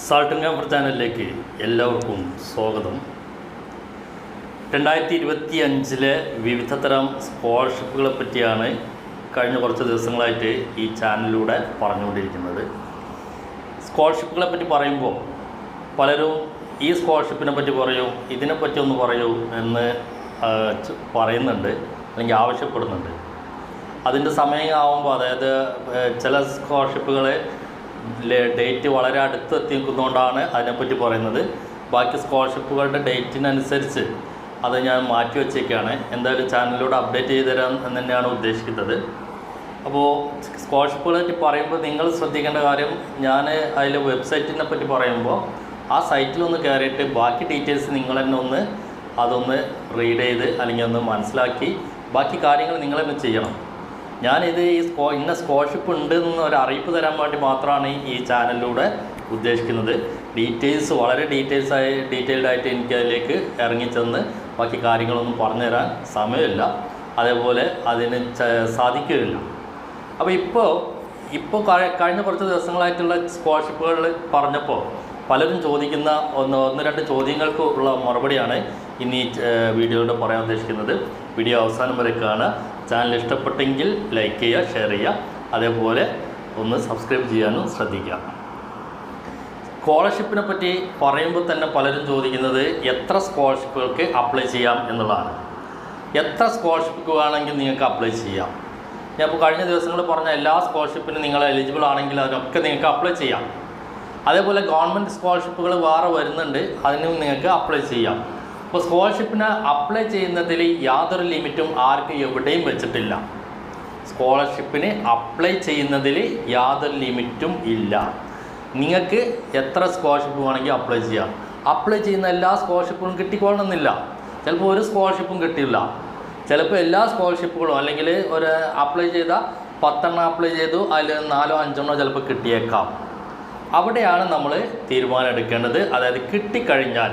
Salt and comfort ചാനലിലേക്ക് എല്ലാവർക്കും സ്വാഗതം. 2025 വിവിധ തരം സ്കോളർഷിപ്പുകളെ പറ്റിയാണ് കഴിഞ്ഞ കുറച്ച് ദിവസങ്ങളായിട്ട് ഈ ചാനലിലൂടെ പറഞ്ഞുകൊണ്ടിരിക്കുന്നത്. സ്കോളർഷിപ്പുകളെ പറ്റി പറയുമ്പോൾ പലരും ഈ സ്കോളർഷിപ്പിനെ പറ്റി പറയൂ, ഇതിനെപ്പറ്റി ഒന്ന് പറയൂ എന്ന് പറയുന്നുണ്ട്, അല്ലെങ്കിൽ ആവശ്യപ്പെടുന്നുണ്ട്. അതിൻ്റെ സമയമാകുമ്പോൾ, അതായത് ചില സ്കോളർഷിപ്പുകൾ ഡേറ്റ് വളരെ അടുത്തെത്തി നിൽക്കുന്നതുകൊണ്ടാണ് അതിനെപ്പറ്റി പറയുന്നത്. ബാക്കി സ്കോളർഷിപ്പുകളുടെ ഡേറ്റിനനുസരിച്ച് അത് ഞാൻ മാറ്റി വച്ചേക്കാണ്. എന്തായാലും ചാനലിലൂടെ അപ്ഡേറ്റ് ചെയ്ത് തരാം എന്ന് തന്നെയാണ് ഉദ്ദേശിക്കുന്നത്. അപ്പോൾ സ്കോളർഷിപ്പുകളെ പറ്റി പറയുമ്പോൾ നിങ്ങൾ ശ്രദ്ധിക്കേണ്ട കാര്യം, ഞാൻ അതിൽ വെബ്സൈറ്റിനെ പറ്റി പറയുമ്പോൾ ആ സൈറ്റിലൊന്ന് കയറിയിട്ട് ബാക്കി ഡീറ്റെയിൽസ് നിങ്ങൾ തന്നെ അതൊന്ന് റീഡ് ചെയ്ത് അല്ലെങ്കിൽ ഒന്ന് മനസ്സിലാക്കി ബാക്കി കാര്യങ്ങൾ നിങ്ങൾ തന്നെ ചെയ്യണം. ഞാനിത് ഇന്ന സ്കോളർഷിപ്പ് ഉണ്ട് എന്ന് ഒരു അറിയിപ്പ് തരാൻ വേണ്ടി മാത്രമാണ് ഈ ചാനലിലൂടെ ഉദ്ദേശിക്കുന്നത്. വളരെ ഡീറ്റെയിൽഡ് ആയിട്ട് എനിക്ക് അതിലേക്ക് ഇറങ്ങിച്ചെന്ന് ബാക്കി കാര്യങ്ങളൊന്നും പറഞ്ഞു തരാൻ സമയമില്ല, അതേപോലെ അതിന് സാധിക്കുകയില്ല. അപ്പോൾ ഇപ്പോൾ കഴിഞ്ഞ കുറച്ച് ദിവസങ്ങളായിട്ടുള്ള സ്കോളർഷിപ്പുകൾ പറഞ്ഞപ്പോൾ പലരും ചോദിക്കുന്ന ഒന്ന് രണ്ട് ചോദ്യങ്ങൾക്ക് ഉള്ള മറുപടിയാണ് ഇന്ന് ഈ വീഡിയോയിലൂടെ പറയാൻ ഉദ്ദേശിക്കുന്നത്. വീഡിയോ അവസാനം വരെ കാണുക. ചാനൽ ഇഷ്ടപ്പെട്ടെങ്കിൽ ലൈക്ക് ചെയ്യുക, ഷെയർ ചെയ്യുക, അതേപോലെ ഒന്ന് സബ്സ്ക്രൈബ് ചെയ്യാനും ശ്രദ്ധിക്കുക. സ്കോളർഷിപ്പിനെ പറ്റി പറയുമ്പോൾ തന്നെ പലരും ചോദിക്കുന്നത് എത്ര സ്കോളർഷിപ്പുകൾക്ക് അപ്ലൈ ചെയ്യാം എന്നുള്ളതാണ്. എത്ര സ്കോളർഷിപ്പ് വേണമെങ്കിൽ നിങ്ങൾക്ക് അപ്ലൈ ചെയ്യാം. ഞാൻ ഇപ്പോൾ കഴിഞ്ഞ ദിവസങ്ങളിൽ പറഞ്ഞ എല്ലാ സ്കോളർഷിപ്പിനും നിങ്ങൾ എലിജിബിൾ ആണെങ്കിൽ അതിനൊക്കെ നിങ്ങൾക്ക് അപ്ലൈ ചെയ്യാം. അതേപോലെ ഗവൺമെൻറ് സ്കോളർഷിപ്പുകൾ വേറെ വരുന്നുണ്ട്, അതിനും നിങ്ങൾക്ക് അപ്ലൈ ചെയ്യാം. അപ്പോൾ സ്കോളർഷിപ്പിന് അപ്ലൈ ചെയ്യുന്നതിൽ യാതൊരു ലിമിറ്റും ആർക്കും എവിടെയും വെച്ചിട്ടില്ല. സ്കോളർഷിപ്പിന് അപ്ലൈ ചെയ്യുന്നതിൽ യാതൊരു ലിമിറ്റും ഇല്ല. നിങ്ങൾക്ക് എത്ര സ്കോളർഷിപ്പ് വേണമെങ്കിൽ അപ്ലൈ ചെയ്യാം. അപ്ലൈ ചെയ്യുന്ന എല്ലാ സ്കോളർഷിപ്പുകളും കിട്ടിക്കൊള്ളണമെന്നില്ല. ചിലപ്പോൾ ഒരു സ്കോളർഷിപ്പും കിട്ടില്ല, ചിലപ്പോൾ എല്ലാ സ്കോളർഷിപ്പുകളും, അല്ലെങ്കിൽ ഒരു അപ്ലൈ ചെയ്ത 10 അപ്ലൈ ചെയ്തു, അതിൽ 4 5 ചിലപ്പോൾ കിട്ടിയേക്കാം. അവിടെയാണ് നമ്മൾ തീരുമാനം എടുക്കേണ്ടത്. അതായത് കിട്ടിക്കഴിഞ്ഞാൽ,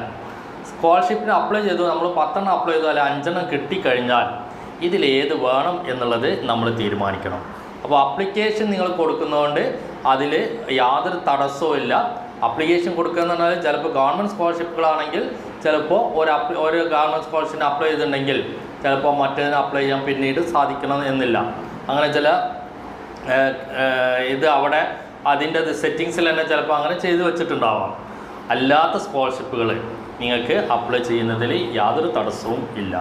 സ്കോളർഷിപ്പിന് അപ്ലൈ ചെയ്തു, നമ്മൾ 10 അപ്ലൈ ചെയ്തു, അല്ലെങ്കിൽ 5 കിട്ടിക്കഴിഞ്ഞാൽ ഇതിലേത് വേണം എന്നുള്ളത് നമ്മൾ തീരുമാനിക്കണം. അപ്പോൾ അപ്ലിക്കേഷൻ നിങ്ങൾ കൊടുക്കുന്നതുകൊണ്ട് അതിൽ യാതൊരു തടസ്സവും ഇല്ല. അപ്ലിക്കേഷൻ കൊടുക്കുക എന്ന് പറഞ്ഞാൽ ചിലപ്പോൾ ഗവൺമെൻറ് സ്കോളർഷിപ്പുകളാണെങ്കിൽ ചിലപ്പോൾ ഒരു ഗവൺമെൻറ് സ്കോളർഷിപ്പിന് അപ്ലൈ ചെയ്തിട്ടുണ്ടെങ്കിൽ ചിലപ്പോൾ മറ്റേതിന് അപ്ലൈ ചെയ്യാൻ പിന്നീട് സാധിക്കണം എന്നില്ല. അങ്ങനെ ചില ഇത് അവിടെ അതിൻ്റെ സെറ്റിങ്സിൽ തന്നെ ചിലപ്പോൾ അങ്ങനെ ചെയ്തു വെച്ചിട്ടുണ്ടാവാം. അല്ലാത്ത സ്കോളർഷിപ്പുകൾ നിങ്ങൾക്ക് അപ്ലൈ ചെയ്യുന്നതിൽ യാതൊരു തടസ്സവും ഇല്ല.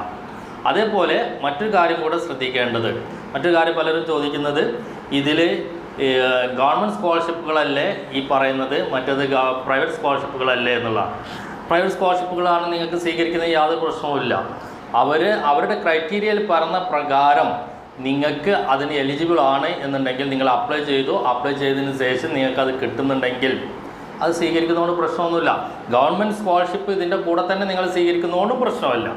അതേപോലെ മറ്റൊരു കാര്യം കൂടെ ശ്രദ്ധിക്കേണ്ടത്, മറ്റൊരു കാര്യം പലരും ചോദിക്കുന്നത്, ഇതിൽ ഗവൺമെൻറ് സ്കോളർഷിപ്പുകളല്ലേ ഈ പറയുന്നത്, മറ്റേത് പ്രൈവറ്റ് സ്കോളർഷിപ്പുകളല്ലേ എന്നുള്ളതാണ്. പ്രൈവറ്റ് സ്കോളർഷിപ്പുകളാണ് നിങ്ങൾക്ക് സ്വീകരിക്കുന്നത്, യാതൊരു പ്രശ്നവുമില്ല. അവരുടെ ക്രൈറ്റീരിയയിൽ പറഞ്ഞ പ്രകാരം നിങ്ങൾക്ക് അതിന് എലിജിബിൾ ആണ് എന്നുണ്ടെങ്കിൽ നിങ്ങൾ അപ്ലൈ ചെയ്തതിന് ശേഷം നിങ്ങൾക്കത് കിട്ടുന്നുണ്ടെങ്കിൽ അത് സ്വീകരിക്കുന്നതുകൊണ്ട് പ്രശ്നമൊന്നുമില്ല. ഗവൺമെൻറ് സ്കോളർഷിപ്പ് ഇതിൻ്റെ കൂടെ തന്നെ നിങ്ങൾ സ്വീകരിക്കുന്നതുകൊണ്ടും പ്രശ്നമല്ല.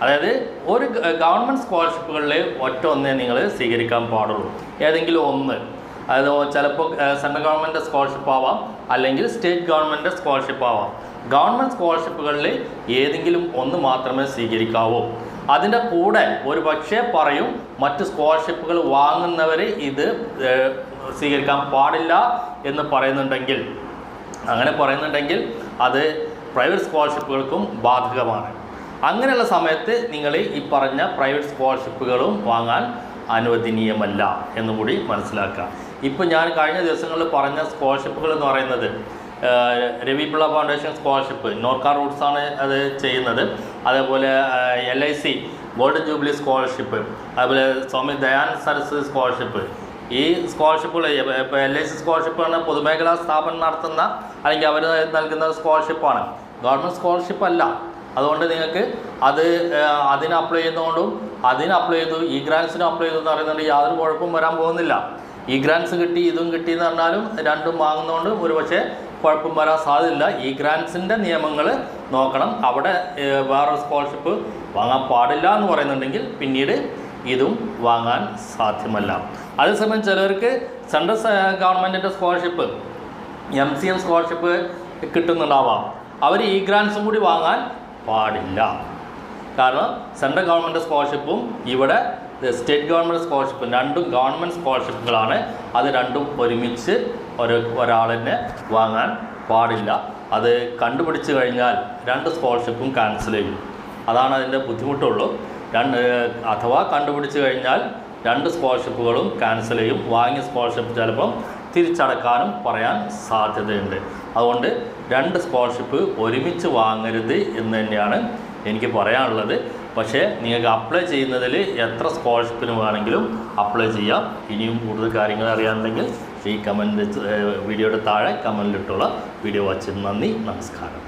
അതായത് ഒരു ഗവൺമെൻറ് സ്കോളർഷിപ്പുകളിൽ ഒന്നേ നിങ്ങൾ സ്വീകരിക്കാൻ പാടുള്ളൂ, ഏതെങ്കിലും ഒന്ന്. അതായത് ചിലപ്പോൾ സെൻട്രൽ ഗവൺമെൻറ് സ്കോളർഷിപ്പ് ആവാം, അല്ലെങ്കിൽ സ്റ്റേറ്റ് ഗവൺമെൻറ് സ്കോളർഷിപ്പ് ആവാം. ഗവൺമെൻറ് സ്കോളർഷിപ്പുകളിൽ ഏതെങ്കിലും ഒന്ന് മാത്രമേ സ്വീകരിക്കാവൂ. അതിൻ്റെ കൂടെ ഒരു പക്ഷേ പറയും, മറ്റ് സ്കോളർഷിപ്പുകൾ വാങ്ങുന്നവർ ഇത് സ്വീകരിക്കാൻ പാടില്ല എന്ന് പറയുന്നുണ്ടെങ്കിൽ, അങ്ങനെ പറയുന്നുണ്ടെങ്കിൽ അത് പ്രൈവറ്റ് സ്കോളർഷിപ്പുകൾക്കും ബാധകമാണ്. അങ്ങനെയുള്ള സമയത്ത് നിങ്ങൾ ഈ പറഞ്ഞ പ്രൈവറ്റ് സ്കോളർഷിപ്പുകളും വാങ്ങാൻ അനുവദനീയമല്ല എന്നുകൂടി മനസ്സിലാക്കുക. ഇപ്പോൾ ഞാൻ കഴിഞ്ഞ ദിവസങ്ങളിൽ പറഞ്ഞ സ്കോളർഷിപ്പുകൾ എന്ന് പറയുന്നത് രവി പിള്ള ഫൗണ്ടേഷൻ സ്കോളർഷിപ്പ്, നോർക്ക റൂട്ട്സാണ് അത് ചെയ്യുന്നത്. അതേപോലെ LIC ഗോൾഡൻ ജൂബിലി സ്കോളർഷിപ്പ്, അതുപോലെ സ്വാമി ദയാനന്ദ സരസ്വതി സ്കോളർഷിപ്പ്. ഈ സ്കോളർഷിപ്പുകൾ ഇപ്പോൾ LIC സ്കോളർഷിപ്പ് പറഞ്ഞാൽ പൊതുമേഖലാ സ്ഥാപനം നടത്തുന്ന അല്ലെങ്കിൽ അവർ നൽകുന്ന സ്കോളർഷിപ്പാണ്, ഗവൺമെൻറ് സ്കോളർഷിപ്പ് അല്ല. അതുകൊണ്ട് നിങ്ങൾക്ക് അതിന് അപ്ലൈ ചെയ്യുന്നതുകൊണ്ടും ഈ ഗ്രാൻസിനും അപ്ലൈ ചെയ്തു എന്ന് പറയുന്നുണ്ട് യാതൊരു കുഴപ്പവും വരാൻ പോകുന്നില്ല. ഈ ഗ്രാൻസ് കിട്ടി ഇതും കിട്ടി എന്ന് പറഞ്ഞാലും രണ്ടും വാങ്ങുന്നതുകൊണ്ട് ഒരു പക്ഷേ കുഴപ്പം വരാൻ സാധ്യതയില്ല. ഈ ഗ്രാൻസിൻ്റെ നിയമങ്ങൾ നോക്കണം. അവിടെ വേറൊരു സ്കോളർഷിപ്പ് വാങ്ങാൻ പാടില്ല എന്ന് പറയുന്നുണ്ടെങ്കിൽ പിന്നീട് ഇതും വാങ്ങാൻ സാധ്യമല്ല. അതേസമയം ചിലർക്ക് സെൻട്രൽ ഗവൺമെൻറ്റിൻ്റെ സ്കോളർഷിപ്പ് MCM സ്കോളർഷിപ്പ് കിട്ടുന്നുണ്ടാവാം. അവർ ഈ ഗ്രാൻസും കൂടി വാങ്ങാൻ പാടില്ല. കാരണം സെൻട്രൽ ഗവൺമെൻറ് സ്കോളർഷിപ്പും ഇവിടെ സ്റ്റേറ്റ് ഗവൺമെൻറ് സ്കോളർഷിപ്പും രണ്ടും ഗവൺമെൻറ് സ്കോളർഷിപ്പുകളാണ്. അത് രണ്ടും ഒരുമിച്ച് ഒരാളിനെ വാങ്ങാൻ പാടില്ല. അത് കണ്ടുപിടിച്ച് കഴിഞ്ഞാൽ 2 സ്കോളർഷിപ്പും ക്യാൻസൽ ചെയ്യും. അതാണ് അതിൻ്റെ ബുദ്ധിമുട്ടുള്ളൂ. അഥവാ കണ്ടുപിടിച്ച് കഴിഞ്ഞാൽ 2 സ്കോളർഷിപ്പുകളും ക്യാൻസൽ ചെയ്യും. വാങ്ങിയ സ്കോളർഷിപ്പ് ചിലപ്പം തിരിച്ചടക്കാനും പറയാൻ സാധ്യതയുണ്ട്. അതുകൊണ്ട് 2 സ്കോളർഷിപ്പ് ഒരുമിച്ച് വാങ്ങരുത് എന്ന് തന്നെയാണ് എനിക്ക് പറയാനുള്ളത്. പക്ഷേ നിങ്ങൾക്ക് അപ്ലൈ ചെയ്യുന്നതിൽ എത്ര സ്കോളർഷിപ്പിന് വേണമെങ്കിലും അപ്ലൈ ചെയ്യാം. ഇനിയും കൂടുതൽ കാര്യങ്ങൾ അറിയാനുണ്ടെങ്കിൽ ഈ വീഡിയോയുടെ താഴെ കമൻറ്റിലിട്ടുള്ള വീഡിയോ വാച്ചിന് നന്ദി, നമസ്കാരം.